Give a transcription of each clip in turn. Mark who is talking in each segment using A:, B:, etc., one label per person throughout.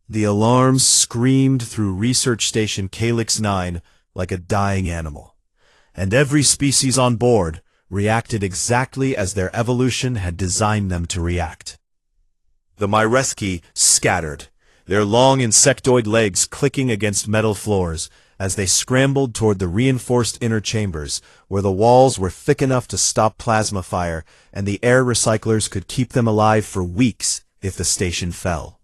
A: The alarms screamed through Research Station Calyx 9 like a dying animal, and every species on board reacted exactly as their evolution had designed them to react. The Myreski scattered, their long insectoid legs clicking against metal floors as they scrambled toward the reinforced inner chambers, where the walls were thick enough to stop plasma fire and the air recyclers could keep them alive for weeks if the station fell.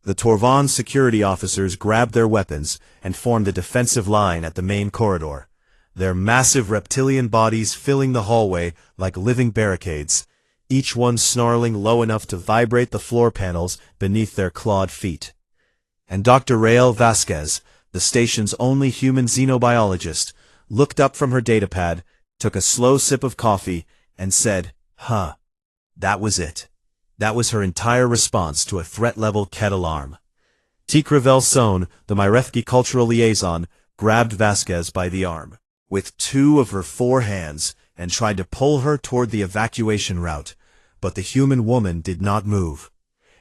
A: The Torvan security officers grabbed their weapons and formed a defensive line at the main corridor, their massive reptilian bodies filling the hallway like living barricades, each one snarling low enough to vibrate the floor panels beneath their clawed feet. And Dr. Rael Vasquez, the station's only human xenobiologist, looked up from her datapad, took a slow sip of coffee, and said, "Huh. That was it." That was her entire response to a threat-level Ket alarm. Tikra Velson, the Myrethki cultural liaison, grabbed Vasquez by the arm with two of her 4 hands and tried to pull her toward the evacuation route, but the human woman did not move.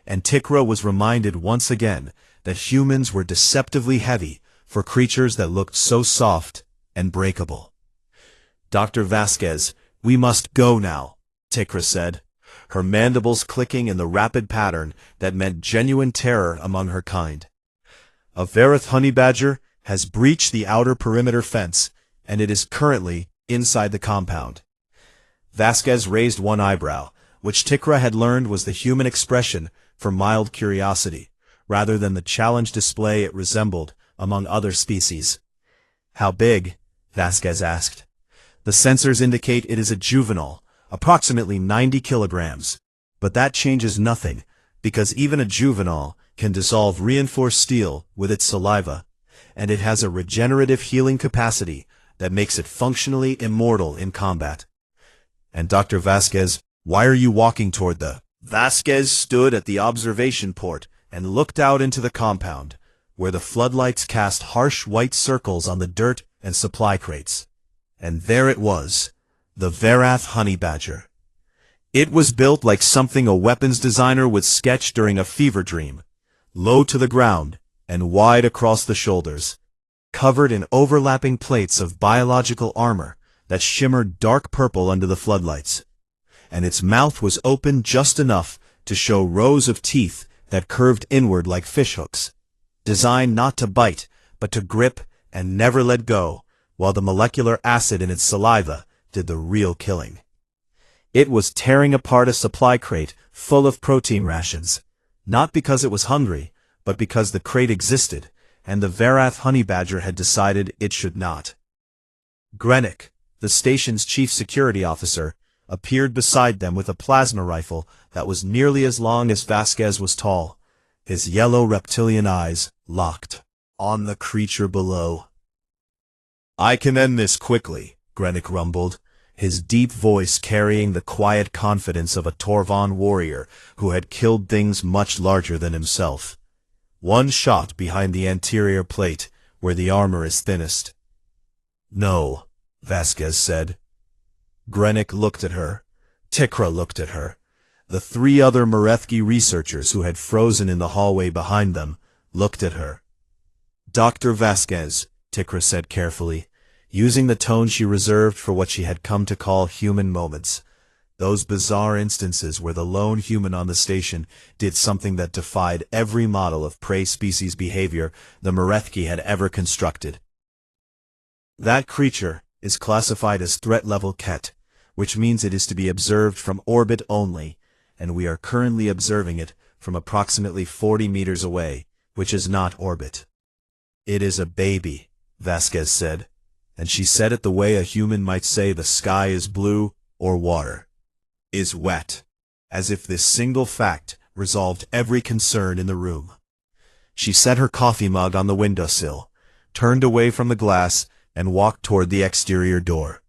A: And Tikra was reminded once again that humans were deceptively heavy for creatures that looked so soft and breakable. "Dr. Vasquez, we must go now," Tikra said, her mandibles clicking in the rapid pattern that meant genuine terror among her kind. "A Vareth honey badger has breached the outer perimeter fence, and it is currently inside the compound." Vasquez raised one eyebrow, which Tikra had learned was the human expression for mild curiosity, rather than the challenge display it resembled among other species. "How big?" Vasquez asked. "The sensors indicate it is a juvenile, approximately 90 kilograms. But that changes nothing, because even a juvenile can dissolve reinforced steel with its saliva, and it has a regenerative healing capacity that makes it functionally immortal in combat." "And Dr. Vasquez, why are you walking toward the—" Vasquez stood at the observation port and looked out into the compound, where the floodlights cast harsh white circles on the dirt and supply crates. And there it was, the Varath honey badger. It was built like something a weapons designer would sketch during a fever dream, low to the ground and wide across the shoulders, covered in overlapping plates of biological armor that shimmered dark purple under the floodlights. And its mouth was open just enough to show rows of teeth that curved inward like fishhooks, designed not to bite, but to grip and never let go, while the molecular acid in its saliva did the real killing. It was tearing apart a supply crate full of protein rations, not because it was hungry, but because the crate existed, and the Varath honey badger had decided it should not. Grenick, the station's chief security officer, appeared beside them with a plasma rifle that was nearly as long as Vasquez was tall, his yellow reptilian eyes locked on the creature below. "I can end this quickly," Grenick rumbled, his deep voice carrying the quiet confidence of a Torvan warrior who had killed things much larger than himself. "One shot behind the anterior plate, where the armor is thinnest." "No," Vasquez said. Grenick looked at her. Tikra looked at her. The 3 other Myrethki researchers who had frozen in the hallway behind them looked at her. "Dr. Vasquez," Tikra said carefully, using the tone she reserved for what she had come to call human moments, those bizarre instances where the lone human on the station did something that defied every model of prey species behavior the Myrethki had ever constructed. "That creature is classified as threat level Ket, which means it is to be observed from orbit only, and we are currently observing it from approximately 40 meters away, which is not orbit." "It is a baby," Vasquez said, and she said it the way a human might say the sky is blue or water is wet, as if this single fact resolved every concern in the room. She set her coffee mug on the windowsill, turned away from the glass, and walked toward the exterior door.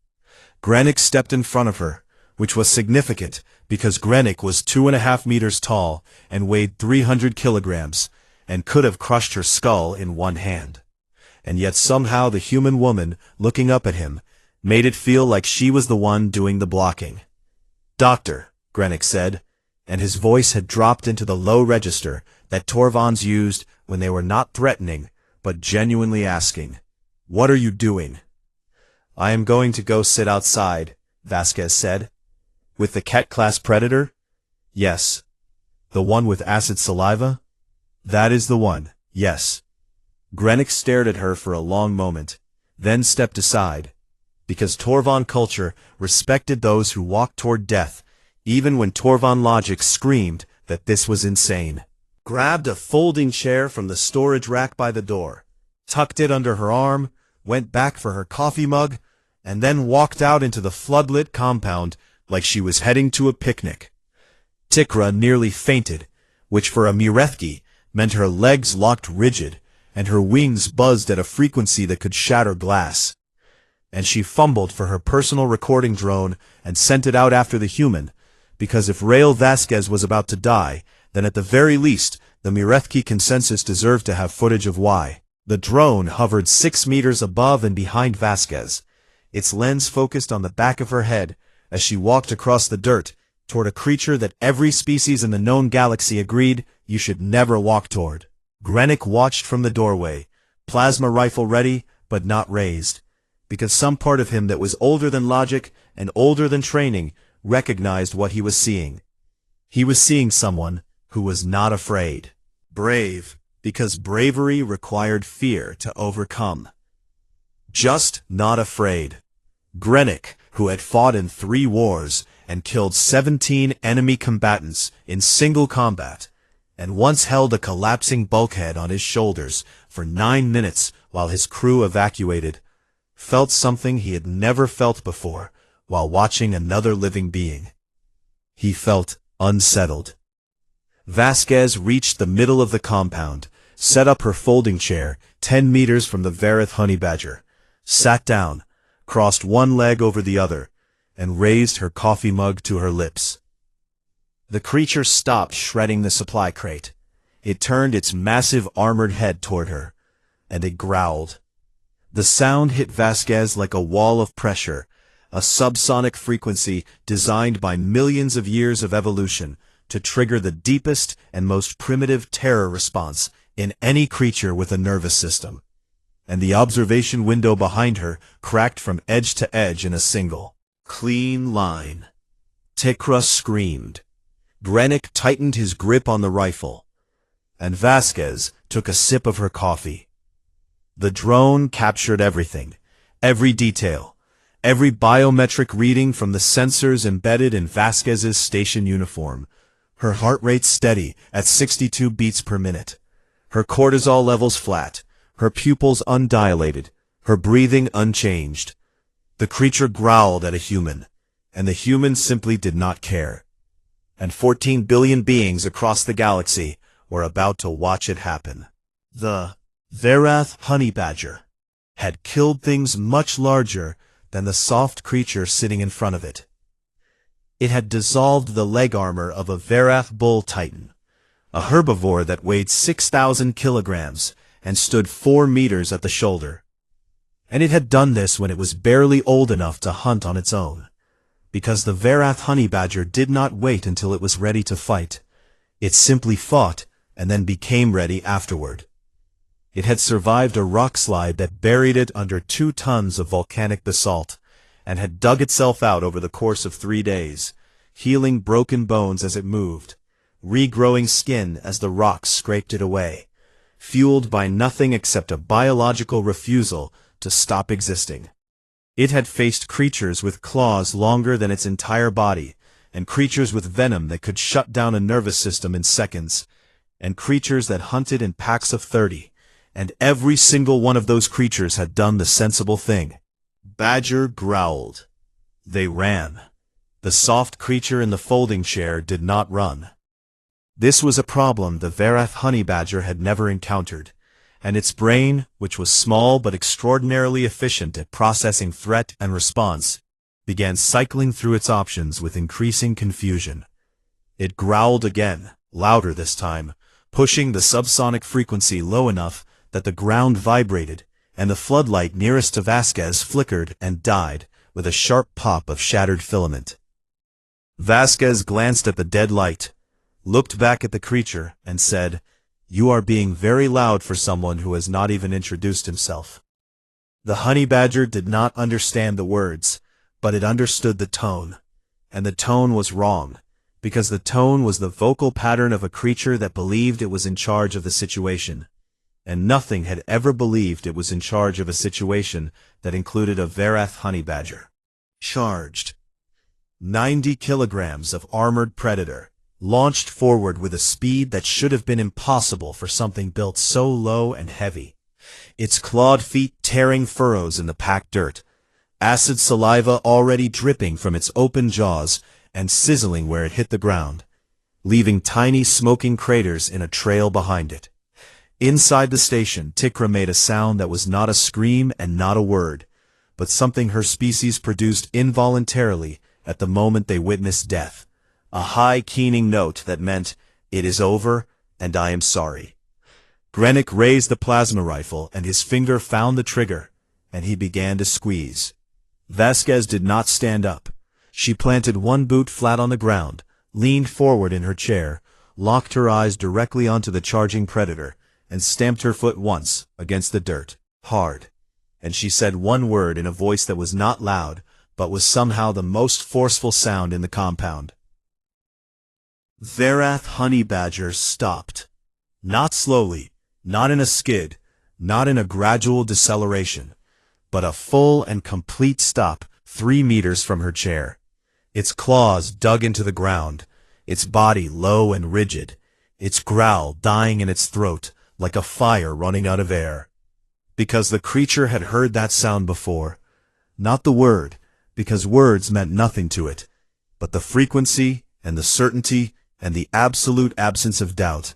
A: Grenick stepped in front of her, which was significant because Grenick was 2.5 meters tall and weighed 300 kilograms, and could have crushed her skull in one hand. And yet somehow the human woman, looking up at him, made it feel like she was the one doing the blocking. "Doctor," Grenick said, and his voice had dropped into the low register that Torvans used when they were not threatening, but genuinely asking, "What are you doing?" "I am going to go sit outside," Vasquez said. "With the cat-class predator?" "Yes." "The one with acid saliva?" "That is the one, yes." Grenick stared at her for a long moment, then stepped aside, because Torvan culture respected those who walked toward death, even when Torvan logic screamed that this was insane. Grabbed a folding chair from the storage rack by the door, tucked it under her arm, went back for her coffee mug, and then walked out into the floodlit compound like she was heading to a picnic. Tikra nearly fainted, which for a Mirethki meant her legs locked rigid, and her wings buzzed at a frequency that could shatter glass. And she fumbled for her personal recording drone and sent it out after the human, because if Rael Vasquez was about to die, then at the very least, the Mirethki consensus deserved to have footage of why. The drone hovered 6 meters above and behind Vasquez, its lens focused on the back of her head as she walked across the dirt toward a creature that every species in the known galaxy agreed you should never walk toward. Grenick watched from the doorway, plasma rifle ready but not raised, because some part of him that was older than logic and older than training recognized what he was seeing. He was seeing someone who was not afraid. Brave, because bravery required fear to overcome. Just not afraid. Grenick, who had fought in 3 wars and killed 17 enemy combatants in single combat, and once held a collapsing bulkhead on his shoulders for 9 minutes while his crew evacuated, felt something he had never felt before while watching another living being. He felt unsettled. Vasquez reached the middle of the compound, set up her folding chair 10 meters from the Vareth honey badger, sat down, crossed one leg over the other, and raised her coffee mug to her lips. The creature stopped shredding the supply crate. It turned its massive armored head toward her, and it growled. The sound hit Vasquez like a wall of pressure, a subsonic frequency designed by millions of years of evolution to trigger the deepest and most primitive terror response in any creature with a nervous system. And the observation window behind her cracked from edge to edge in a single, clean line. Tikra screamed. Grenick tightened his grip on the rifle, and Vasquez took a sip of her coffee. The drone captured everything, every detail, every biometric reading from the sensors embedded in Vasquez's station uniform, her heart rate steady at 62 beats per minute, her cortisol levels flat, her pupils undilated, her breathing unchanged. The creature growled at a human, and the human simply did not care. And 14 billion beings across the galaxy were about to watch it happen. The Varath honey badger had killed things much larger than the soft creature sitting in front of it. It had dissolved the leg armor of a Varath bull titan, a herbivore that weighed 6,000 kilograms and stood 4 meters at the shoulder. And it had done this when it was barely old enough to hunt on its own, because the Varath honey badger did not wait until it was ready to fight. It simply fought and then became ready afterward. It had survived a rock slide that buried it under 2 tons of volcanic basalt, and had dug itself out over the course of 3 days, healing broken bones as it moved, regrowing skin as the rocks scraped it away, fueled by nothing except a biological refusal to stop existing. It had faced creatures with claws longer than its entire body, and creatures with venom that could shut down a nervous system in seconds, and creatures that hunted in packs of 30, and every single one of those creatures had done the sensible thing. Badger growled. They ran. The soft creature in the folding chair did not run. This was a problem the Varath honey badger had never encountered, and its brain, which was small but extraordinarily efficient at processing threat and response, began cycling through its options with increasing confusion. It growled again, louder this time, pushing the subsonic frequency low enough that the ground vibrated, and the floodlight nearest to Vasquez flickered and died with a sharp pop of shattered filament. Vasquez glanced at the dead light, looked back at the creature, and said, "You are being very loud for someone who has not even introduced himself." The honey badger did not understand the words, but it understood the tone. And the tone was wrong, because the tone was the vocal pattern of a creature that believed it was in charge of the situation. And nothing had ever believed it was in charge of a situation that included a Varath honey badger. Charged. 90 kilograms of armored predator, launched forward with a speed that should have been impossible for something built so low and heavy. Its clawed feet tearing furrows in the packed dirt, acid saliva already dripping from its open jaws and sizzling where it hit the ground, leaving tiny smoking craters in a trail behind it. Inside the station, Tikra made a sound that was not a scream and not a word, but something her species produced involuntarily at the moment they witnessed death. A high keening note that meant, "It is over, and I am sorry." Grenick raised the plasma rifle and his finger found the trigger, and he began to squeeze. Vasquez did not stand up. She planted one boot flat on the ground, leaned forward in her chair, locked her eyes directly onto the charging predator, and stamped her foot once against the dirt, hard. And she said one word in a voice that was not loud, but was somehow the most forceful sound in the compound. Varath honey badgers stopped. Not slowly, not in a skid, not in a gradual deceleration, but a full and complete stop 3 meters from her chair. Its claws dug into the ground, its body low and rigid, its growl dying in its throat like a fire running out of air. Because the creature had heard that sound before. Not the word, because words meant nothing to it, but the frequency and the certainty and the absolute absence of doubt.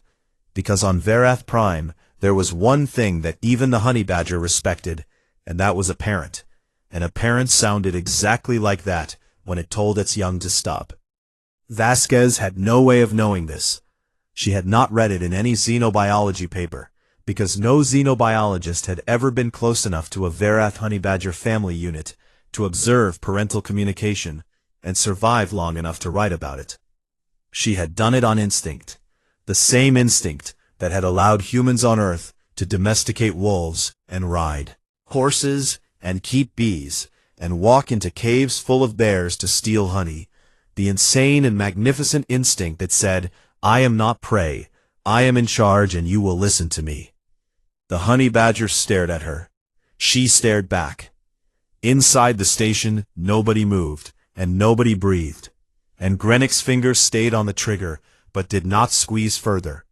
A: Because on Varath Prime, there was one thing that even the honey badger respected, and that was a parent. And a parent sounded exactly like that when it told its young to stop. Vasquez had no way of knowing this. She had not read it in any xenobiology paper, because no xenobiologist had ever been close enough to a Varath honey badger family unit to observe parental communication and survive long enough to write about it. She had done it on instinct, the same instinct that had allowed humans on Earth to domesticate wolves and ride horses and keep bees and walk into caves full of bears to steal honey, the insane and magnificent instinct that said, "I am not prey, I am in charge and you will listen to me." The honey badger stared at her. She stared back. Inside the station, nobody moved, and nobody breathed. And Grenick's fingers stayed on the trigger, but did not squeeze further,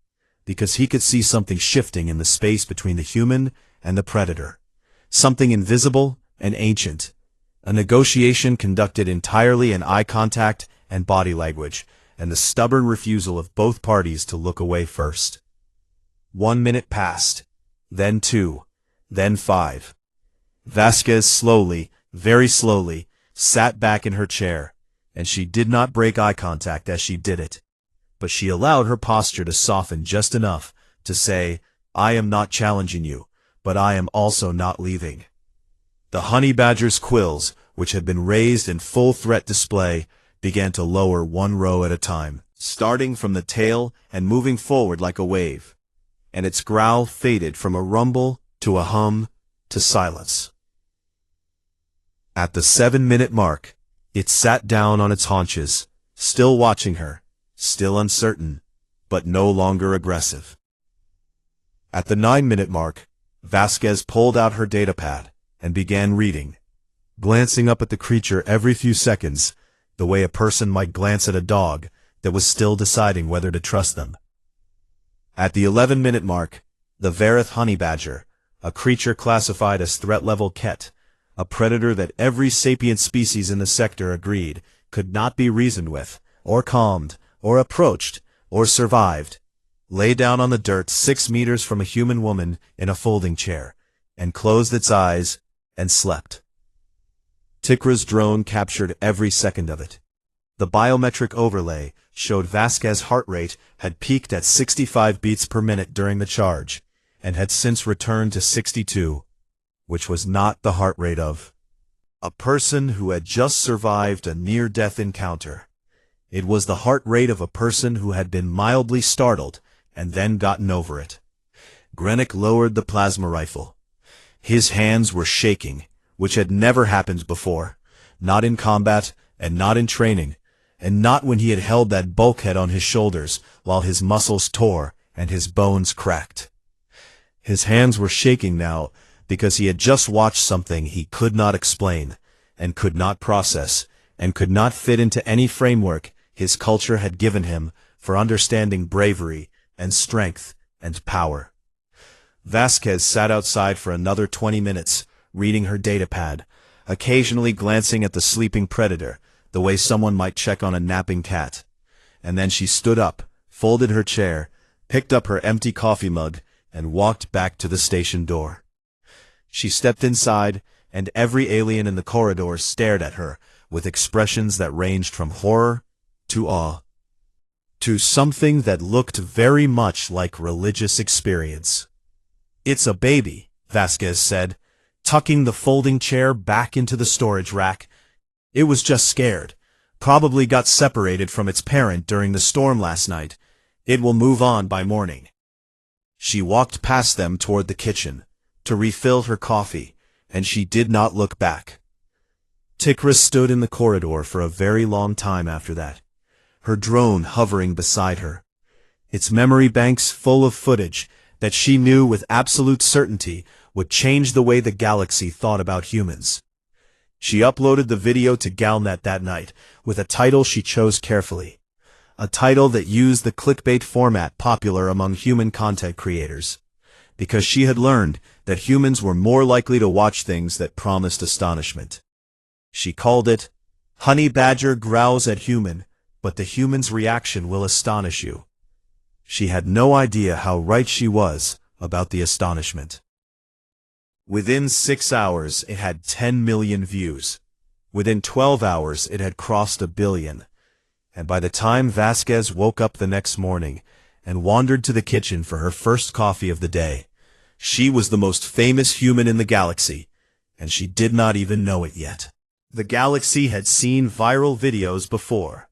A: because he could see something shifting in the space between the human and the predator. Something invisible and ancient. A negotiation conducted entirely in eye contact and body language, and the stubborn refusal of both parties to look away first. 1 minute passed, then 2, then 5. Vasquez slowly, very slowly, sat back in her chair, and she did not break eye contact as she did it. But she allowed her posture to soften just enough to say, "I am not challenging you, but I am also not leaving." The honey badger's quills, which had been raised in full threat display, began to lower one row at a time, starting from the tail and moving forward like a wave. And its growl faded from a rumble to a hum to silence. At the 7-minute mark, it sat down on its haunches, still watching her, still uncertain, but no longer aggressive. At the 9-minute mark, Vasquez pulled out her datapad and began reading, glancing up at the creature every few seconds, the way a person might glance at a dog that was still deciding whether to trust them. At the 11-minute mark, the Varath honey badger, a creature classified as threat level Ket, a predator that every sapient species in the sector agreed could not be reasoned with, or calmed, or approached, or survived, lay down on the dirt 6 meters from a human woman in a folding chair, and closed its eyes and slept. Tikra's drone captured every second of it. The biometric overlay showed Vasquez's heart rate had peaked at 65 beats per minute during the charge, and had since returned to 62, which was not the heart rate of a person who had just survived a near-death encounter. It was the heart rate of a person who had been mildly startled and then gotten over it. Grenick lowered the plasma rifle. His hands were shaking, which had never happened before, not in combat, and not in training, and not when he had held that bulkhead on his shoulders while his muscles tore and his bones cracked. His hands were shaking now because he had just watched something he could not explain, and could not process, and could not fit into any framework his culture had given him for understanding bravery and strength and power. Vasquez sat outside for another 20 minutes, reading her datapad, occasionally glancing at the sleeping predator, the way someone might check on a napping cat. And then she stood up, folded her chair, picked up her empty coffee mug, and walked back to the station door. She stepped inside, and every alien in the corridor stared at her with expressions that ranged from horror to awe, to something that looked very much like religious experience. "It's a baby," Vasquez said, tucking the folding chair back into the storage rack. "It was just scared. Probably got separated from its parent during the storm last night. It will move on by morning." She walked past them toward the kitchen to refill her coffee, and she did not look back. Tikra stood in the corridor for a very long time after that, her drone hovering beside her, its memory banks full of footage that she knew with absolute certainty would change the way the galaxy thought about humans. She uploaded the video to Galnet that night with a title she chose carefully, a title that used the clickbait format popular among human content creators, because she had learned that humans were more likely to watch things that promised astonishment. She called it, "Honey Badger growls at human, but the human's reaction will astonish you." She had no idea how right she was about the astonishment. Within 6 hours, it had 10 million views. Within 12 hours, it had crossed 1 billion. And by the time Vasquez woke up the next morning and wandered to the kitchen for her first coffee of the day, she was the most famous human in the galaxy, and she did not even know it yet. The galaxy had seen viral videos before.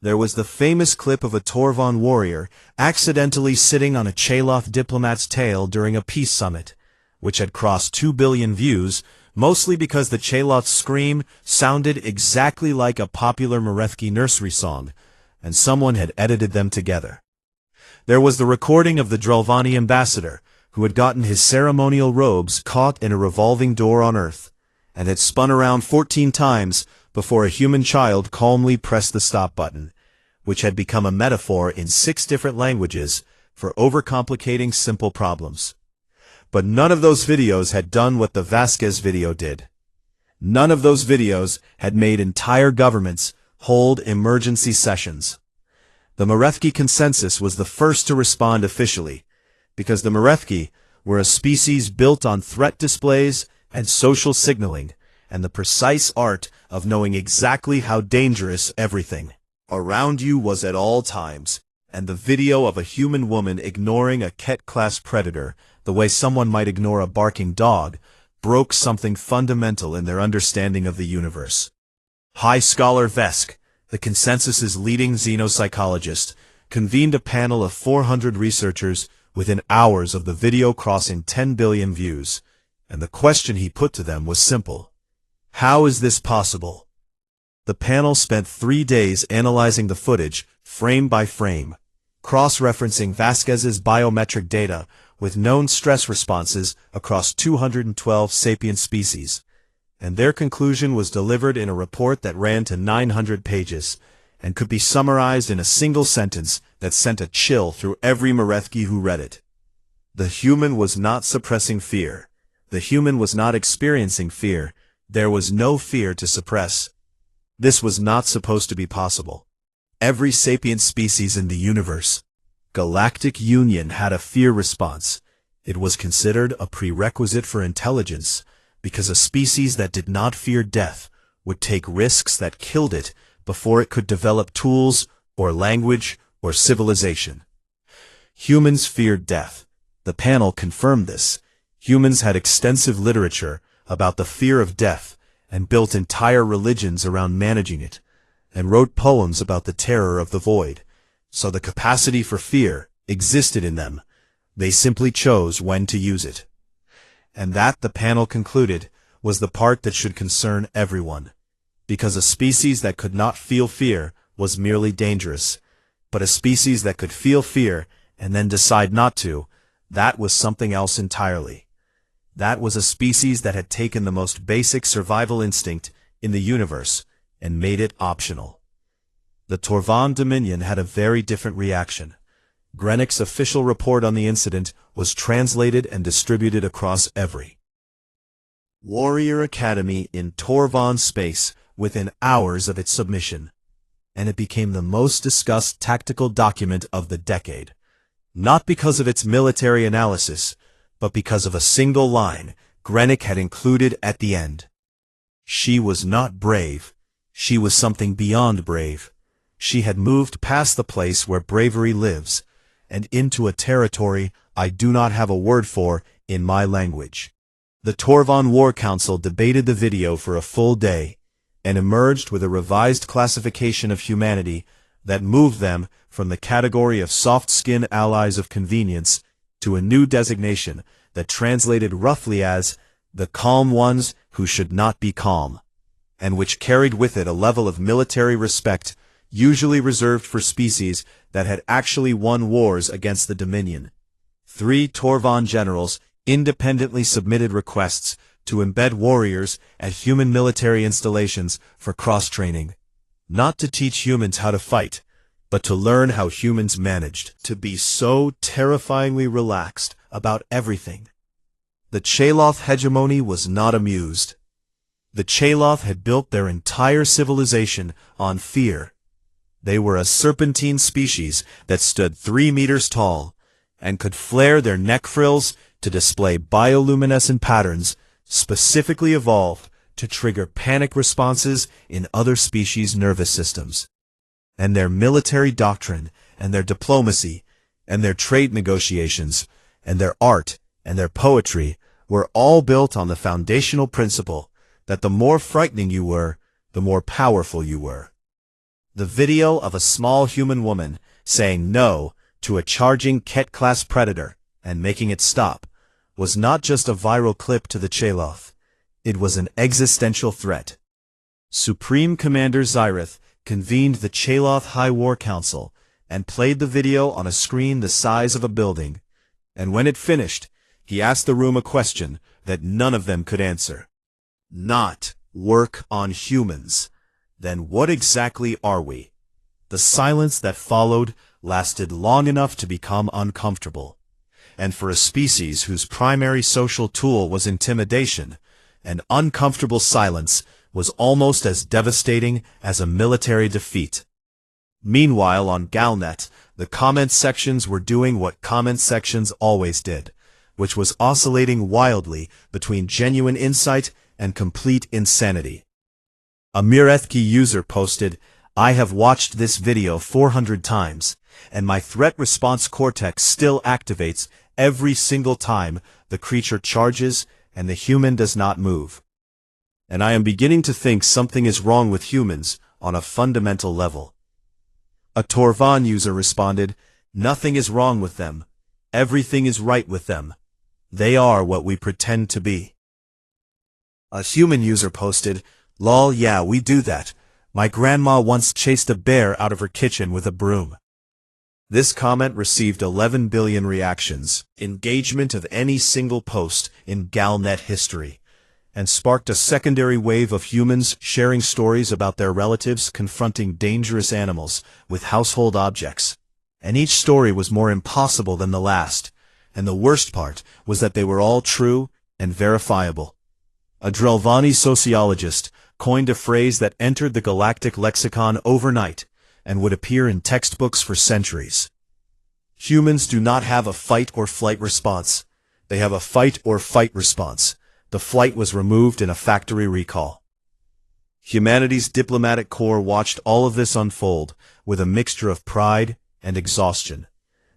A: There was the famous clip of a Torvon warrior accidentally sitting on a Chaloth diplomat's tail during a peace summit, which had crossed 2 billion views, mostly because the Chaloth's scream sounded exactly like a popular Marethki nursery song, and someone had edited them together. There was the recording of the Drelvani ambassador, who had gotten his ceremonial robes caught in a revolving door on Earth, and had spun around 14 times before a human child calmly pressed the stop button, which had become a metaphor in 6 different languages for overcomplicating simple problems. But none of those videos had done what the Vasquez video did. None of those videos had made entire governments hold emergency sessions. The Marethki consensus was the first to respond officially, because the Marethki were a species built on threat displays and social signaling, and the precise art of knowing exactly how dangerous everything around you was at all times, and the video of a human woman ignoring a Ket-class predator the way someone might ignore a barking dog broke something fundamental in their understanding of the universe. High Scholar Vesk, the consensus's leading xenopsychologist, convened a panel of 400 researchers within hours of the video crossing 10 billion views, and the question he put to them was simple. How is this possible? The panel spent 3 days analyzing the footage, frame by frame, cross-referencing Vasquez's biometric data with known stress responses across 212 sapient species, and their conclusion was delivered in a report that ran to 900 pages, and could be summarized in a single sentence that sent a chill through every Marethki who read it. The human was not suppressing fear. The human was not experiencing fear. There was no fear to suppress. This was not supposed to be possible. Every sapient species in the universe, Galactic Union, had a fear response. It was considered a prerequisite for intelligence, because a species that did not fear death would take risks that killed it before it could develop tools or language or civilization. Humans feared death. The panel confirmed this. Humans had extensive literature about the fear of death and built entire religions around managing it, and wrote poems about the terror of the void. So the capacity for fear existed in them. They simply chose when to use it. And that, the panel concluded, was the part that should concern everyone. Because a species that could not feel fear was merely dangerous. But a species that could feel fear and then decide not to, that was something else entirely. That was a species that had taken the most basic survival instinct in the universe and made it optional. The Torvan Dominion had a very different reaction. Grenick's official report on the incident was translated and distributed across every warrior academy in Torvan space within hours of its submission, and it became the most discussed tactical document of the decade. Not because of its military analysis, but because of a single line Grenick had included at the end. She was not brave. She was something beyond brave. She had moved past the place where bravery lives, and into a territory I do not have a word for in my language. The Torvan War Council debated the video for a full day, and emerged with a revised classification of humanity that moved them from the category of soft-skinned allies of convenience to a new designation that translated roughly as the calm ones who should not be calm, and which carried with it a level of military respect usually reserved for species that had actually won wars against the Dominion. 3 Torvan generals independently submitted requests to embed warriors at human military installations for cross-training, not to teach humans how to fight, but to learn how humans managed to be so terrifyingly relaxed about everything. The Chaloth hegemony was not amused. The Chaloth had built their entire civilization on fear. They were a serpentine species that stood 3 meters tall and could flare their neck frills to display bioluminescent patterns specifically evolved to trigger panic responses in other species' nervous systems. And their military doctrine, and their diplomacy, and their trade negotiations, and their art, and their poetry were all built on the foundational principle that the more frightening you were, the more powerful you were. The video of a small human woman saying no to a charging Ket-class predator and making it stop was not just a viral clip to the Chaloth. It was an existential threat. Supreme Commander Zyrith convened the Chaloth High War Council and played the video on a screen the size of a building, and when it finished, he asked the room a question that none of them could answer. Not work on humans. Then what exactly are we? The silence that followed lasted long enough to become uncomfortable. And for a species whose primary social tool was intimidation, an uncomfortable silence was almost as devastating as a military defeat. Meanwhile, on Galnet, the comment sections were doing what comment sections always did, which was oscillating wildly between genuine insight and complete insanity. A Mirethki user posted, "I have watched this video 400 times, and my threat response cortex still activates every single time the creature charges and the human does not move. And I am beginning to think something is wrong with humans on a fundamental level." A Torvan user responded, "Nothing is wrong with them. Everything is right with them. They are what we pretend to be." A human user posted, "Lol, yeah, we do that. My grandma once chased a bear out of her kitchen with a broom." This comment received 11 billion reactions, engagement of any single post in Galnet history, and sparked a secondary wave of humans sharing stories about their relatives confronting dangerous animals with household objects. And each story was more impossible than the last, and the worst part was that they were all true and verifiable. A Drelvani sociologist coined a phrase that entered the galactic lexicon overnight and would appear in textbooks for centuries. Humans do not have a fight or flight response. They have a fight or fight response. The flight was removed in a factory recall. Humanity's diplomatic corps watched all of this unfold with a mixture of pride and exhaustion,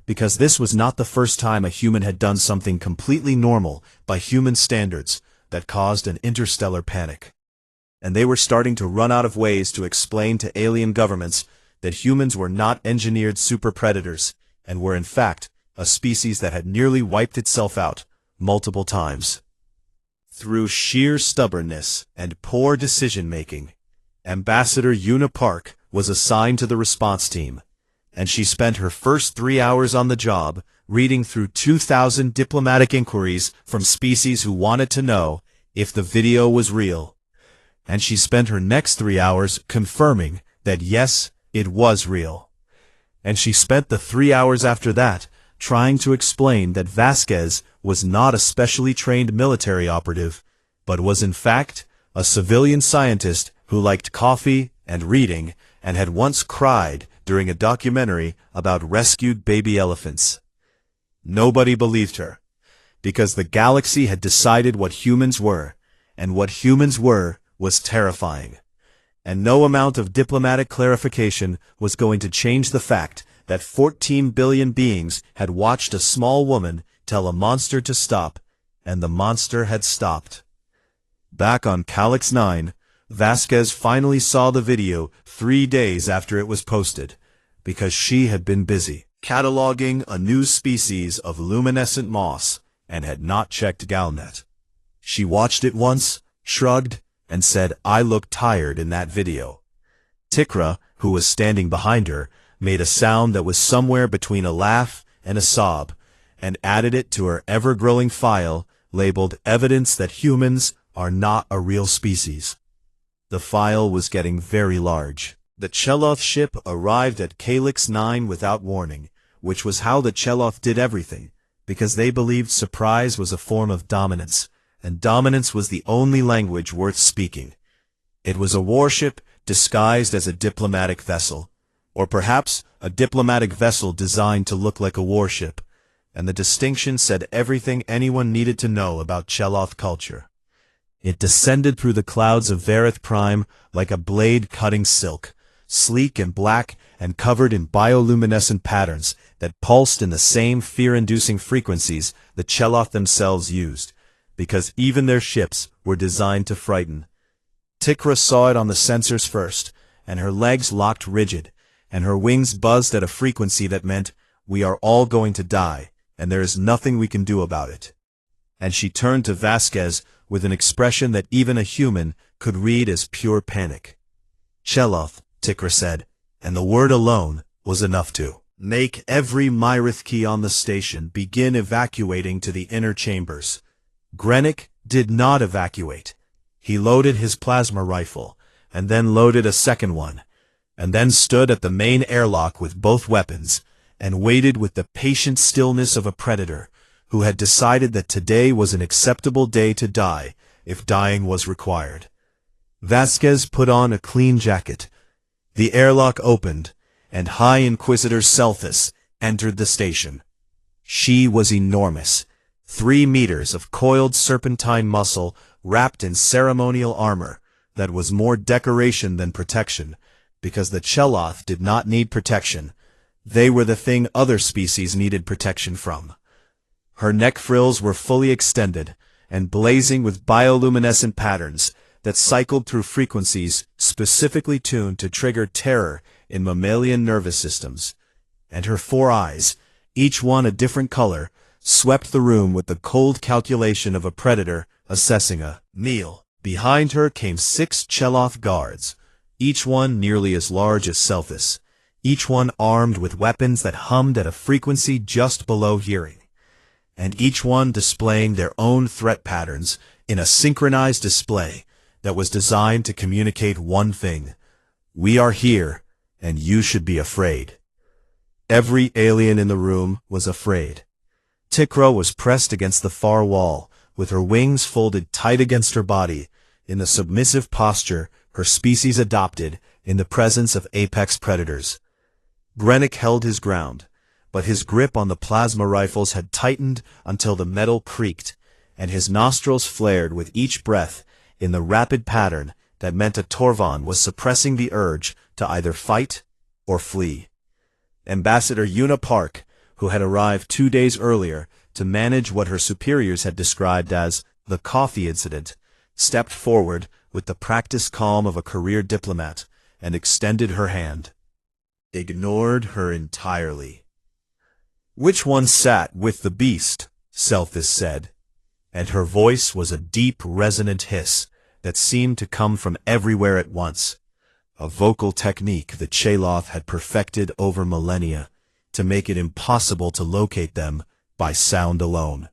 A: because this was not the first time a human had done something completely normal by human standards that caused an interstellar panic. And they were starting to run out of ways to explain to alien governments that humans were not engineered super predators, and were in fact a species that had nearly wiped itself out multiple times. Through sheer stubbornness and poor decision-making, Ambassador Una Park was assigned to the response team, and she spent her first 3 hours on the job reading through 2,000 diplomatic inquiries from species who wanted to know if the video was real. And she spent her next 3 hours confirming that yes, it was real. And she spent the 3 hours after that trying to explain that Vasquez was not a specially trained military operative, but was in fact a civilian scientist who liked coffee and reading and had once cried during a documentary about rescued baby elephants. Nobody believed her, because the galaxy had decided what humans were, and what humans were was terrifying. And no amount of diplomatic clarification was going to change the fact that 14 billion beings had watched a small woman tell a monster to stop, and the monster had stopped. Back on Calyx 9, Vasquez finally saw the video 3 days after it was posted, because she had been busy cataloging a new species of luminescent moss and had not checked Galnet. She watched it once, shrugged, and said, "I look tired in that video." Tikra, who was standing behind her, made a sound that was somewhere between a laugh and a sob, and added it to her ever-growing file labeled Evidence That Humans Are Not a Real Species. The file was getting very large. The Cheloth ship arrived at Calyx 9 without warning, which was how the Cheloth did everything, because they believed surprise was a form of dominance, and dominance was the only language worth speaking. It was a warship disguised as a diplomatic vessel, or perhaps a diplomatic vessel designed to look like a warship, and the distinction said everything anyone needed to know about Cheloth culture. It descended through the clouds of Vareth Prime like a blade cutting silk, sleek and black and covered in bioluminescent patterns that pulsed in the same fear-inducing frequencies the Cheloth themselves used, because even their ships were designed to frighten. Tikra saw it on the sensors first, and her legs locked rigid, and her wings buzzed at a frequency that meant, "We are all going to die, and there is nothing we can do about it." And she turned to Vasquez with an expression that even a human could read as pure panic. "Cheloth," Tikra said, and the word alone was enough to make every Myrith key on the station begin evacuating to the inner chambers. Grenick did not evacuate. He loaded his plasma rifle, and then loaded a second one, and then stood at the main airlock with both weapons, and waited with the patient stillness of a predator who had decided that today was an acceptable day to die if dying was required. Vasquez put on a clean jacket. The airlock opened, and High Inquisitor Selthus entered the station. She was enormous, 3 meters of coiled serpentine muscle wrapped in ceremonial armor that was more decoration than protection, because the Cheloth did not need protection. They were the thing other species needed protection from. Her neck frills were fully extended and blazing with bioluminescent patterns that cycled through frequencies specifically tuned to trigger terror in mammalian nervous systems. And her 4 eyes, each one a different color, swept the room with the cold calculation of a predator assessing a meal. Behind her came 6 Cheloth guards, each one nearly as large as Selphus, each one armed with weapons that hummed at a frequency just below hearing, and each one displaying their own threat patterns in a synchronized display that was designed to communicate one thing: we are here, and you should be afraid. Every alien in the room was afraid. Tikra was pressed against the far wall, with her wings folded tight against her body, in the submissive posture her species adopted in the presence of apex predators. Grenick held his ground, but his grip on the plasma rifles had tightened until the metal creaked, and his nostrils flared with each breath in the rapid pattern that meant a Torvon was suppressing the urge to either fight or flee. Ambassador Una Park, who had arrived 2 days earlier to manage what her superiors had described as the coffee incident, stepped forward with the practiced calm of a career diplomat and extended her hand. Ignored her entirely. "Which one sat with the beast?" Selphis said, and her voice was a deep, resonant hiss that seemed to come from everywhere at once, a vocal technique that Chaloth had perfected over millennia to make it impossible to locate them by sound alone.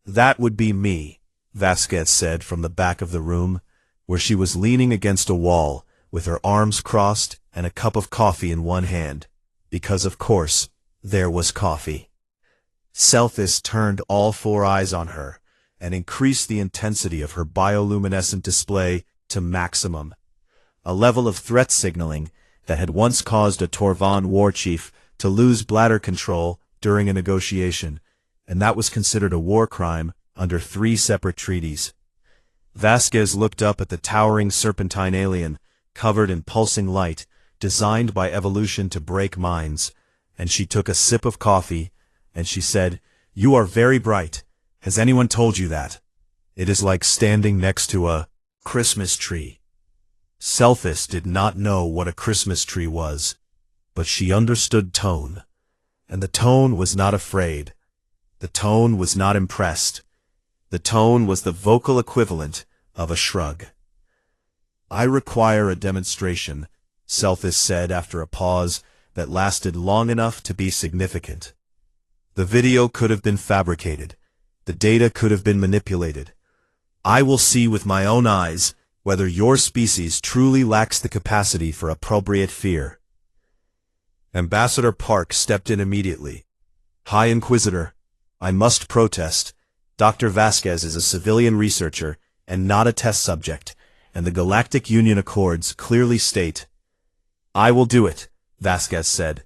A: "That would be me," Vasquez said from the back of the room, where she was leaning against a wall with her arms crossed and a cup of coffee in one hand, because of course there was coffee. Selphis turned all four eyes on her and increased the intensity of her bioluminescent display to maximum, a level of threat signaling that had once caused a Torvan war chief to lose bladder control during a negotiation, and that was considered a war crime under 3 separate treaties. Vasquez looked up at the towering serpentine alien, covered in pulsing light, designed by evolution to break minds, and she took a sip of coffee, and she said, "You are very bright. Has anyone told you that? It is like standing next to a Christmas tree." Selphis did not know what a Christmas tree was, but she understood tone, and the tone was not afraid. The tone was not impressed. The tone was the vocal equivalent of a shrug. "I require a demonstration," Selphis said after a pause that lasted long enough to be significant. The video could have been fabricated. The data could have been manipulated. "I will see with my own eyes whether your species truly lacks the capacity for appropriate fear." Ambassador Park stepped in immediately. "High Inquisitor, I must protest. Dr. Vasquez is a civilian researcher and not a test subject, and the Galactic Union Accords clearly state—" "I will do it," Vasquez said.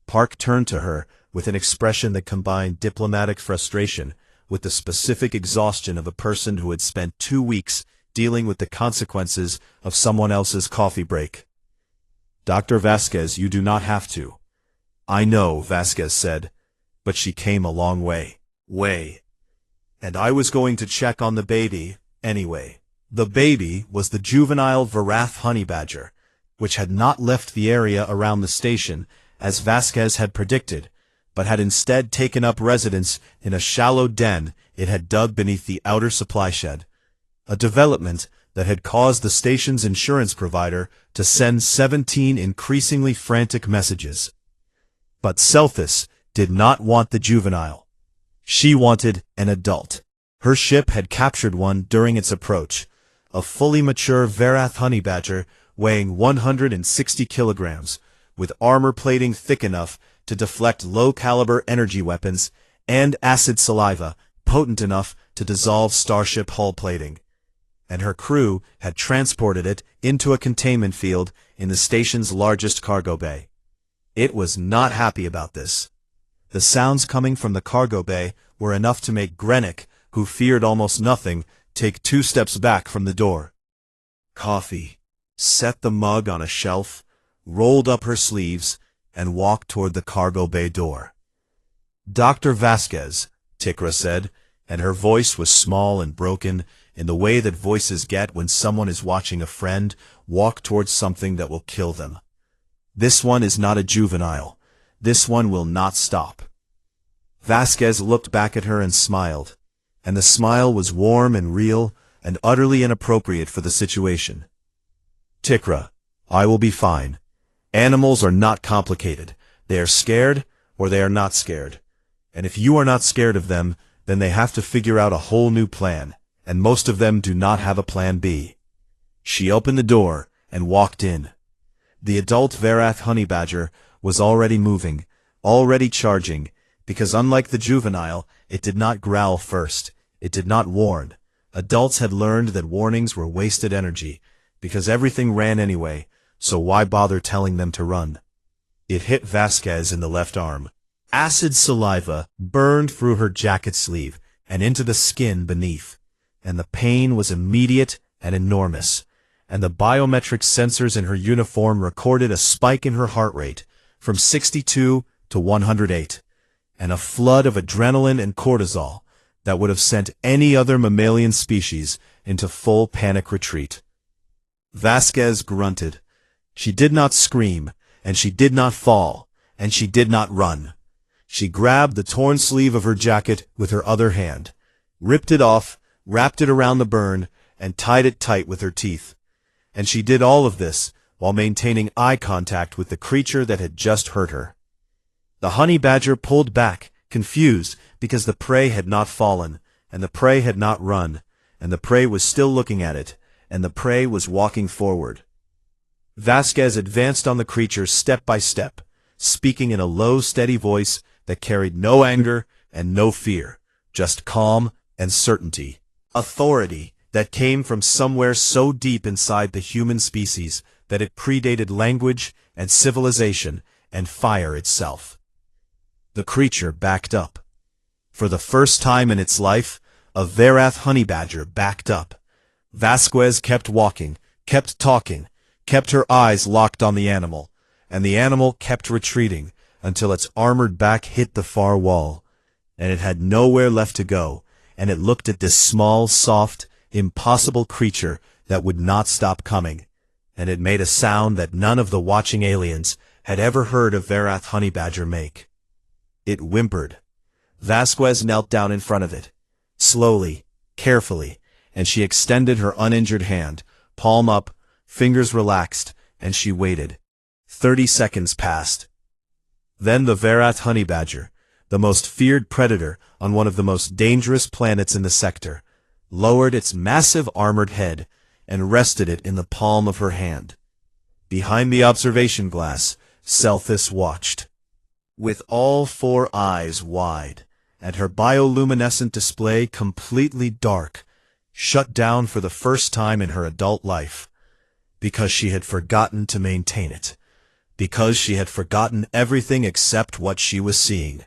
A: Park turned to her with an expression that combined diplomatic frustration with the specific exhaustion of a person who had spent 2 weeks dealing with the consequences of someone else's coffee break. "Dr. Vasquez, you do not have to." "I know," Vasquez said, "but she came a long way. And I was going to check on the baby, anyway." The baby was the juvenile Varath honey badger, which had not left the area around the station, as Vasquez had predicted, but had instead taken up residence in a shallow den it had dug beneath the outer supply shed, a development that had caused the station's insurance provider to send 17 increasingly frantic messages. But Selphis did not want the juvenile. She wanted an adult. Her ship had captured one during its approach, a fully mature Varath honey badger weighing 160 kilograms, with armor plating thick enough to deflect low-caliber energy weapons and acid saliva potent enough to dissolve starship hull plating. And her crew had transported it into a containment field in the station's largest cargo bay. It was not happy about this. The sounds coming from the cargo bay were enough to make Grenick, who feared almost nothing, take 2 steps back from the door. "Coffee," set the mug on a shelf, rolled up her sleeves, and walked toward the cargo bay door. "Dr. Vasquez," Tikra said, and her voice was small and broken in the way that voices get when someone is watching a friend walk towards something that will kill them. "This one is not a juvenile. This one will not stop." Vasquez looked back at her and smiled, and the smile was warm and real and utterly inappropriate for the situation. "Tikra, I will be fine. Animals are not complicated. They are scared or they are not scared. And if you are not scared of them, then they have to figure out a whole new plan, and most of them do not have a plan B." She opened the door and walked in. The adult Varath honey badger was already moving, already charging, because unlike the juvenile, it did not growl first. It did not warn. Adults had learned that warnings were wasted energy, because everything ran anyway, so why bother telling them to run? It hit Vasquez in the left arm. Acid saliva burned through her jacket sleeve and into the skin beneath, and the pain was immediate and enormous, and the biometric sensors in her uniform recorded a spike in her heart rate from 62 to 108, and a flood of adrenaline and cortisol that would have sent any other mammalian species into full panic retreat. Vasquez grunted. She did not scream, and she did not fall, and she did not run. She grabbed the torn sleeve of her jacket with her other hand, ripped it off, wrapped it around the burn, and tied it tight with her teeth. And she did all of this while maintaining eye contact with the creature that had just hurt her. The honey badger pulled back, confused, because the prey had not fallen, and the prey had not run, and the prey was still looking at it, and the prey was walking forward. Vasquez advanced on the creature step by step, speaking in a low, steady voice that carried no anger and no fear, just calm and certainty. Authority that came from somewhere so deep inside the human species that it predated language and civilization and fire itself. The creature backed up. For the first time in its life, a Varath honey badger backed up. Vasquez kept walking, kept talking, kept her eyes locked on the animal, and the animal kept retreating until its armored back hit the far wall, and it had nowhere left to go, and it looked at this small, soft, impossible creature that would not stop coming, and it made a sound that none of the watching aliens had ever heard a Varath honey badger make. It whimpered. Vasquez knelt down in front of it, slowly, carefully, and she extended her uninjured hand, palm up, fingers relaxed, and she waited. 30 seconds passed. Then the Varath honey badger, the most feared predator on one of the most dangerous planets in the sector, lowered its massive armored head and rested it in the palm of her hand. Behind the observation glass, Celthis watched, with all 4 eyes wide, and her bioluminescent display completely dark, shut down for the first time in her adult life, because she had forgotten to maintain it, because she had forgotten everything except what she was seeing.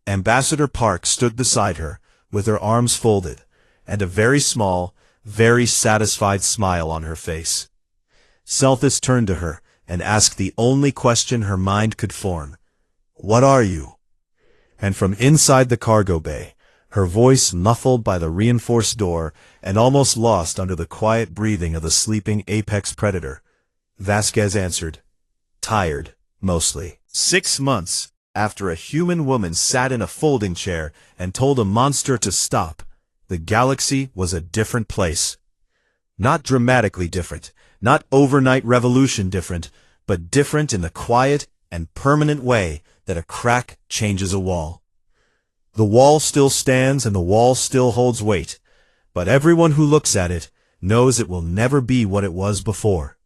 A: Ambassador Park stood beside her, with her arms folded, and a very small, very satisfied smile on her face. Celthis turned to her and asked the only question her mind could form. "What are you?" And from inside the cargo bay, her voice muffled by the reinforced door and almost lost under the quiet breathing of the sleeping apex predator, Vasquez answered, "Tired, mostly." 6 months after a human woman sat in a folding chair and told a monster to stop, the galaxy was a different place. Not dramatically different, not overnight revolution different, but different in the quiet and permanent way that a crack changes a wall. The wall still stands and the wall still holds weight, but everyone who looks at it knows it will never be what it was before.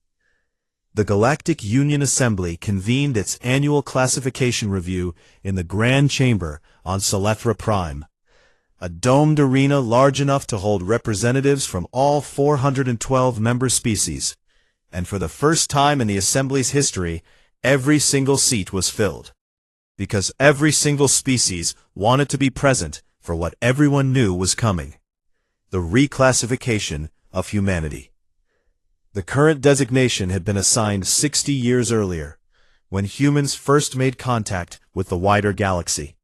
A: The Galactic Union Assembly convened its annual classification review in the Grand Chamber on Selethra Prime, a domed arena large enough to hold representatives from all 412 member species, and for the first time in the Assembly's history, every single seat was filled, because every single species wanted to be present for what everyone knew was coming: the reclassification of humanity. The current designation had been assigned 60 years earlier, when humans first made contact with the wider galaxy.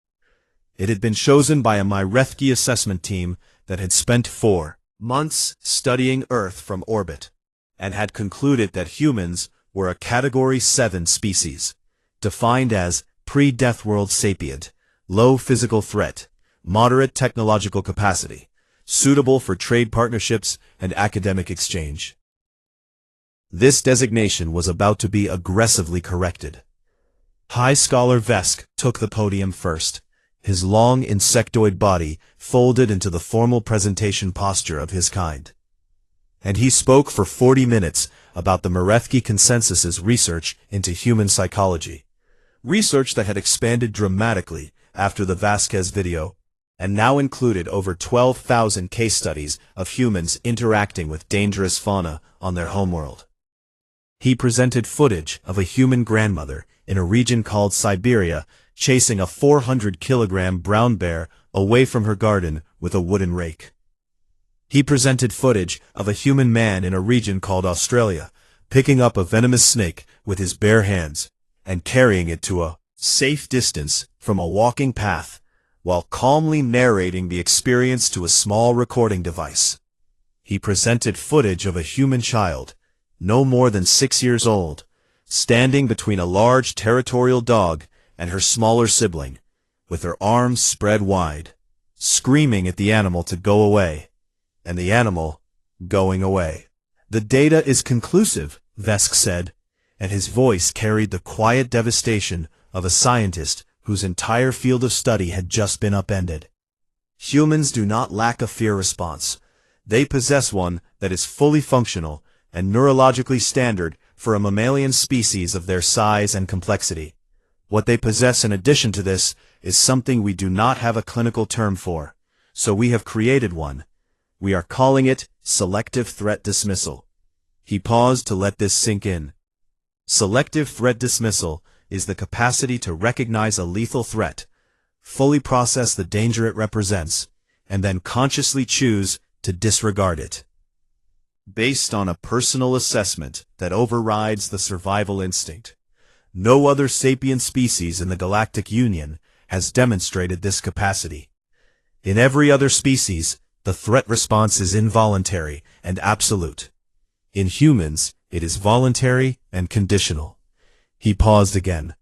A: It had been chosen by a Myrethki assessment team that had spent 4 months studying Earth from orbit, and had concluded that humans were a Category 7 species, defined as pre-death world sapient, low physical threat, moderate technological capacity, suitable for trade partnerships and academic exchange. This designation was about to be aggressively corrected. High Scholar Vesk took the podium first, his long insectoid body folded into the formal presentation posture of his kind. And he spoke for 40 minutes about the Myrethki Consensus's research into human psychology, research that had expanded dramatically after the Vasquez video, and now included over 12,000 case studies of humans interacting with dangerous fauna on their homeworld. He presented footage of a human grandmother in a region called Siberia chasing a 400-kilogram brown bear away from her garden with a wooden rake. He presented footage of a human man in a region called Australia picking up a venomous snake with his bare hands and carrying it to a safe distance from a walking path while calmly narrating the experience to a small recording device. He presented footage of a human child, no more than 6 years old, standing between a large territorial dog and her smaller sibling, with her arms spread wide, screaming at the animal to go away, and the animal going away. "The data is conclusive," Vesk said, and his voice carried the quiet devastation of a scientist whose entire field of study had just been upended. "Humans do not lack a fear response. They possess one that is fully functional and neurologically standard for a mammalian species of their size and complexity. What they possess in addition to this is something we do not have a clinical term for, so we have created one. We are calling it selective threat dismissal." He paused to let this sink in. Selective threat dismissal is the capacity to recognize a lethal threat, fully process the danger it represents, and then consciously choose to disregard it, based on a personal assessment that overrides the survival instinct. No other sapient species in the Galactic Union has demonstrated this capacity. In every other species, the threat response is involuntary and absolute. In humans, it is voluntary and conditional. He paused again.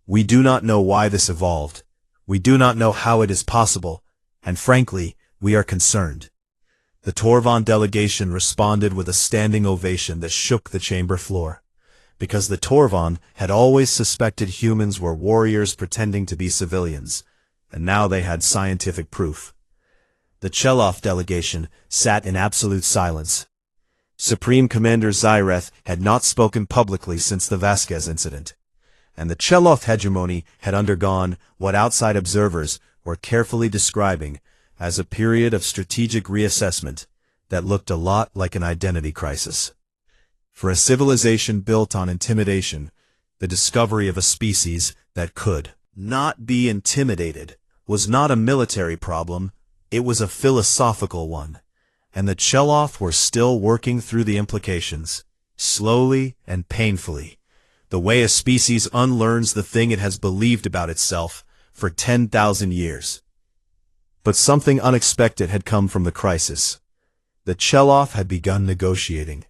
A: "We do not know why this evolved. We do not know how it is possible, and frankly, we are concerned." The Torvon delegation responded with a standing ovation that shook the chamber floor, because the Torvon had always suspected humans were warriors pretending to be civilians, and now they had scientific proof. The Cheloff delegation sat in absolute silence. Supreme Commander Zyreth had not spoken publicly since the Vasquez incident, and the Cheloff hegemony had undergone what outside observers were carefully describing as a period of strategic reassessment that looked a lot like an identity crisis. For a civilization built on intimidation, the discovery of a species that could not be intimidated was not a military problem, it was a philosophical one, and the Cheloff were still working through the implications, slowly and painfully, the way a species unlearns the thing it has believed about itself for 10,000 years. But something unexpected had come from the crisis. The Cheloff had begun negotiating.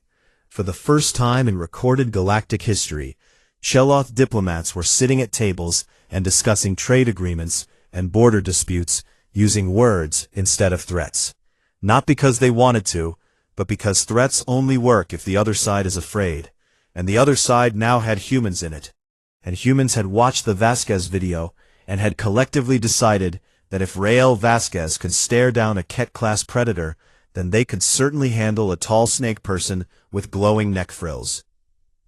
A: For the first time in recorded galactic history, Cheloff diplomats were sitting at tables and discussing trade agreements and border disputes using words instead of threats. Not because they wanted to, but because threats only work if the other side is afraid, and the other side now had humans in it. And humans had watched the Vasquez video and had collectively decided that if Rael Vasquez could stare down a Ket-class predator, then they could certainly handle a tall snake person with glowing neck frills.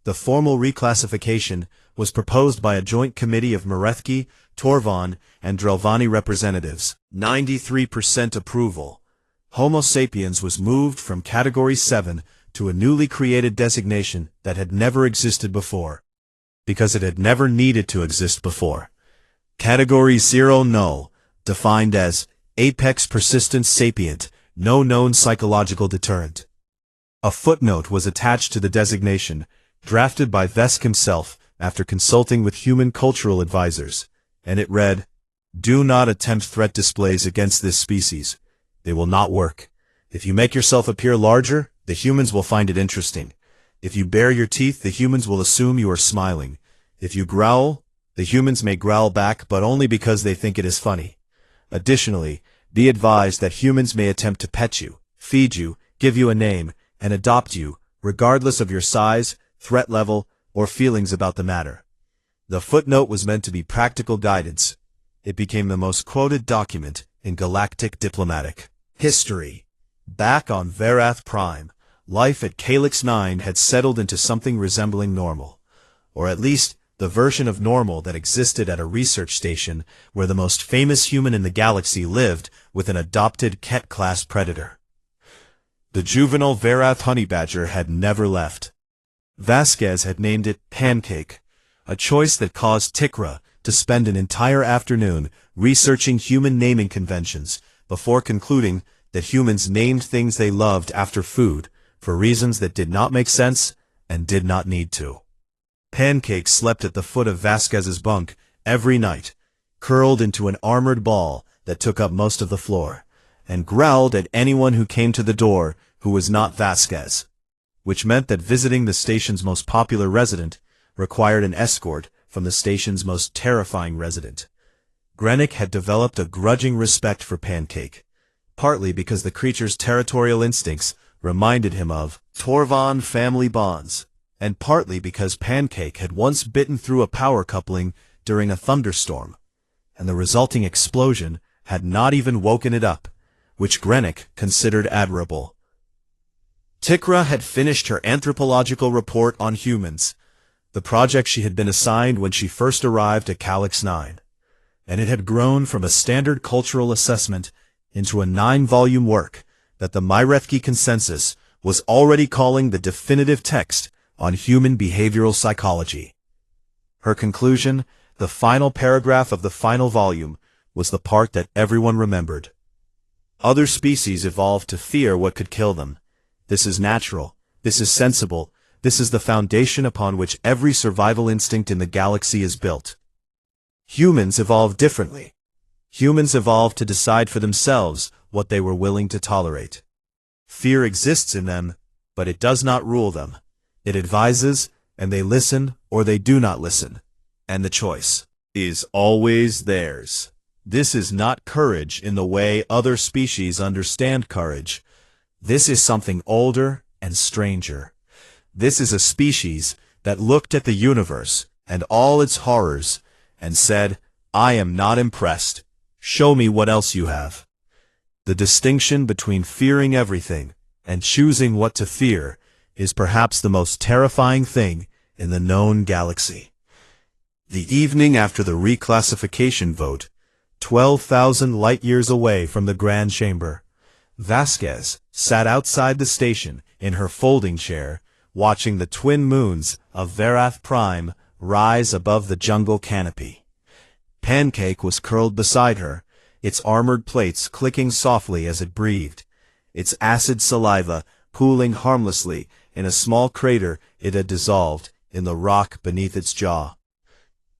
A: The formal reclassification was proposed by a joint committee of Marethki, Torvon, and Drelvani representatives. 93% approval. Homo sapiens was moved from Category 7 to a newly created designation that had never existed before, because it had never needed to exist before. Category 0 null, defined as apex persistent sapient, no known psychological deterrent. A footnote was attached to the designation, drafted by Vesk himself after consulting with human cultural advisors, and it read, "Do not attempt threat displays against this species. They will not work. If you make yourself appear larger, the humans will find it interesting. If you bare your teeth, the humans will assume you are smiling. If you growl, the humans may growl back, but only because they think it is funny. Additionally, be advised that humans may attempt to pet you, feed you, give you a name, and adopt you, regardless of your size, threat level, or feelings about the matter." The footnote was meant to be practical guidance. It became the most quoted document in galactic diplomatic history. Back on Verath Prime, life at Calyx 9 had settled into something resembling normal, or at least the version of normal that existed at a research station where the most famous human in the galaxy lived with an adopted Ket-class predator. The juvenile Verath honey badger had never left. Vasquez had named it Pancake, a choice that caused Tikra to spend an entire afternoon researching human naming conventions before concluding that humans named things they loved after food for reasons that did not make sense and did not need to. Pancake slept at the foot of Vasquez's bunk every night, curled into an armored ball that took up most of the floor, and growled at anyone who came to the door who was not Vasquez, which meant that visiting the station's most popular resident required an escort from the station's most terrifying resident. Grenick had developed a grudging respect for Pancake, partly because the creature's territorial instincts reminded him of Torvon family bonds, and partly because Pancake had once bitten through a power coupling during a thunderstorm, and the resulting explosion had not even woken it up, which Grenick considered admirable. Tikra had finished her anthropological report on humans, the project she had been assigned when she first arrived at Calyx 9, and it had grown from a standard cultural assessment into a 9-volume work that the Myrethki consensus was already calling the definitive text on human behavioral psychology. Her conclusion, the final paragraph of the final volume, was the part that everyone remembered. Other species evolved to fear what could kill them. This is natural. This is sensible. This is the foundation upon which every survival instinct in the galaxy is built. Humans evolved differently. Humans evolved to decide for themselves what they were willing to tolerate. Fear exists in them, but it does not rule them. It advises, and they listen or they do not listen. And the choice is always theirs. This is not courage in the way other species understand courage. This is something older and stranger. This is a species that looked at the universe and all its horrors and said, "I am not impressed. Show me what else you have." The distinction between fearing everything and choosing what to fear is perhaps the most terrifying thing in the known galaxy. The evening after the reclassification vote, 12,000 light-years away from the Grand Chamber, Vasquez sat outside the station in her folding chair, watching the twin moons of Verath Prime rise above the jungle canopy. Pancake was curled beside her, its armored plates clicking softly as it breathed, its acid saliva pooling harmlessly in a small crater it had dissolved in the rock beneath its jaw.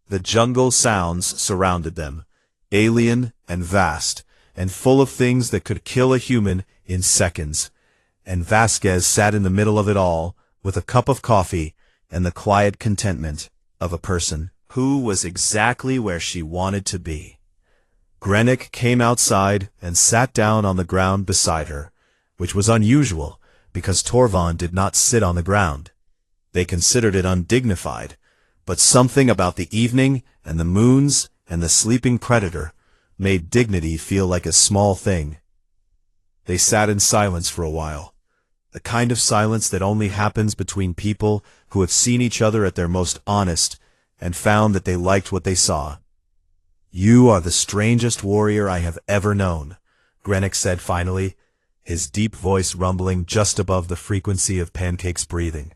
A: The jungle sounds surrounded them, alien and vast, and full of things that could kill a human in seconds, and Vasquez sat in the middle of it all, with a cup of coffee and the quiet contentment of a person who was exactly where she wanted to be. Grenick came outside and sat down on the ground beside her, which was unusual because Torvon did not sit on the ground. They considered it undignified, but something about the evening and the moons and the sleeping predator made dignity feel like a small thing. They sat in silence for a while, the kind of silence that only happens between people who have seen each other at their most honest and found that they liked what they saw. "You are the strangest warrior I have ever known," Grenick said finally, his deep voice rumbling just above the frequency of Pancake's breathing.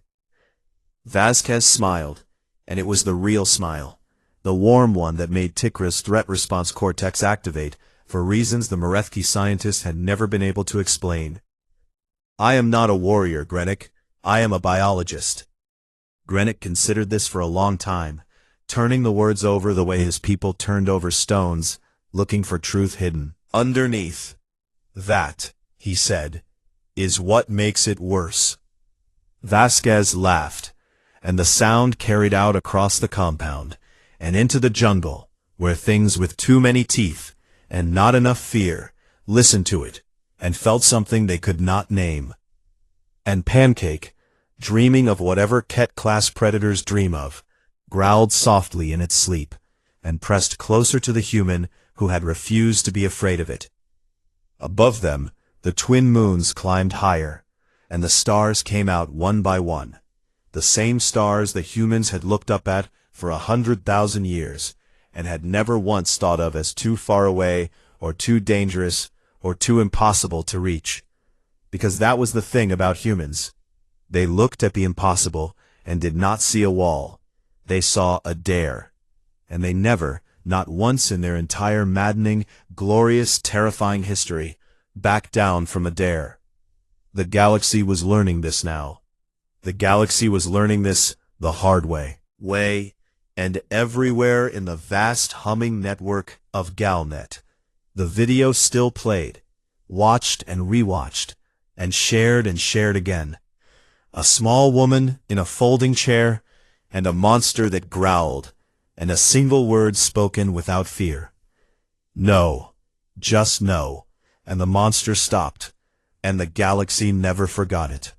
A: Vasquez smiled, and it was the real smile, the warm one that made Tikra's threat response cortex activate for reasons the Myrethki scientists had never been able to explain. "I am not a warrior, Grenick. I am a biologist." Grenick considered this for a long time, turning the words over the way his people turned over stones, looking for truth hidden underneath. "That," he said, "is what makes it worse." Vasquez laughed, and the sound carried out across the compound, and into the jungle, where things with too many teeth and not enough fear listened to it, and felt something they could not name. And Pancake, dreaming of whatever Ket-class predators dream of, growled softly in its sleep, and pressed closer to the human who had refused to be afraid of it. Above them, the twin moons climbed higher, and the stars came out one by one, the same stars the humans had looked up at for 100,000 years, and had never once thought of as too far away, or too dangerous, or too impossible to reach. Because that was the thing about humans. They looked at the impossible and did not see a wall. They saw a dare. And they never, not once in their entire maddening, glorious, terrifying history, backed down from a dare. The galaxy was learning this now. The galaxy was learning this the hard way. And everywhere in the vast humming network of Galnet, the video still played, watched and rewatched, and shared again. A small woman in a folding chair, and a monster that growled, and a single word spoken without fear. No. Just no. And the monster stopped, and the galaxy never forgot it.